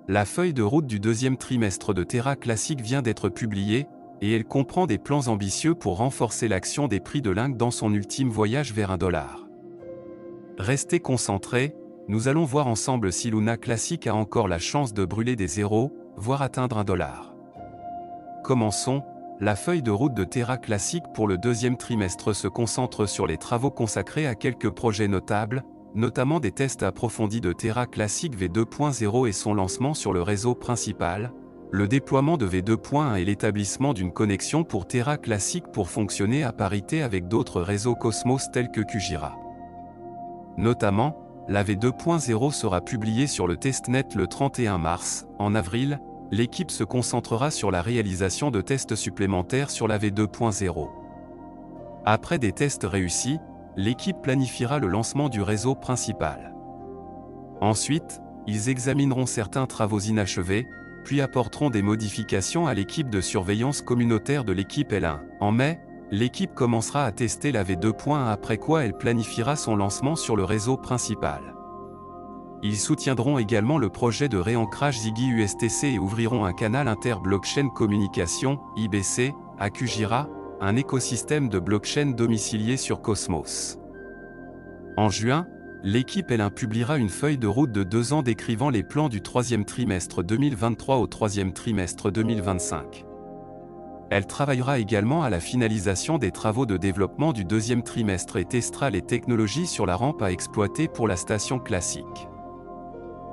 La feuille de route du deuxième trimestre de Terra Classic vient d'être publiée, et elle comprend des plans ambitieux pour renforcer l'action des prix de l'Inc dans son ultime voyage vers $1. Restez concentrés, nous allons voir ensemble si Luna Classic a encore la chance de brûler des zéros, voire atteindre $1. Commençons. La feuille de route de Terra Classic pour le deuxième trimestre se concentre sur les travaux consacrés à quelques projets notables, notamment des tests approfondis de Terra Classic V2.0 et son lancement sur le réseau principal, le déploiement de V2.1 et l'établissement d'une connexion pour Terra Classic pour fonctionner à parité avec d'autres réseaux Cosmos tels que QGIRA. Notamment, la V2.0 sera publiée sur le testnet le 31 mars. En avril, l'équipe se concentrera sur la réalisation de tests supplémentaires sur la V2.0. Après des tests réussis, l'équipe planifiera le lancement du réseau principal. Ensuite, ils examineront certains travaux inachevés, puis apporteront des modifications à l'équipe de surveillance communautaire de l'équipe L1. En mai, l'équipe commencera à tester la V2.1 après quoi elle planifiera son lancement sur le réseau principal. Ils soutiendront également le projet de réancrage Ziggy USTC et ouvriront un canal inter-blockchain communication, IBC, à QGIRA, un écosystème de blockchain domicilié sur Cosmos. En juin, l'équipe L1 publiera une feuille de route de 2 ans décrivant les plans du troisième trimestre 2023 au troisième trimestre 2025. Elle travaillera également à la finalisation des travaux de développement du deuxième trimestre et testera les technologies sur la rampe à exploiter pour la station classique.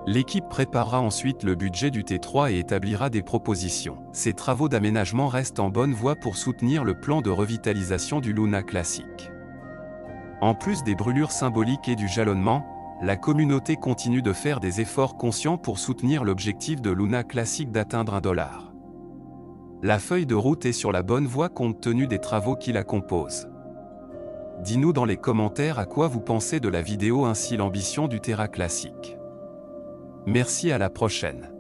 L'équipe préparera ensuite le budget du T3 et établira des propositions. Ces travaux d'aménagement restent en bonne voie pour soutenir le plan de revitalisation du Luna Classic. En plus des brûlures symboliques et du jalonnement, la communauté continue de faire des efforts conscients pour soutenir l'objectif de Luna Classic d'atteindre $1. La feuille de route est sur la bonne voie compte tenu des travaux qui la composent. Dis-nous dans les commentaires à quoi vous pensez de la vidéo ainsi l'ambition du Terra Classic. Merci, à la prochaine.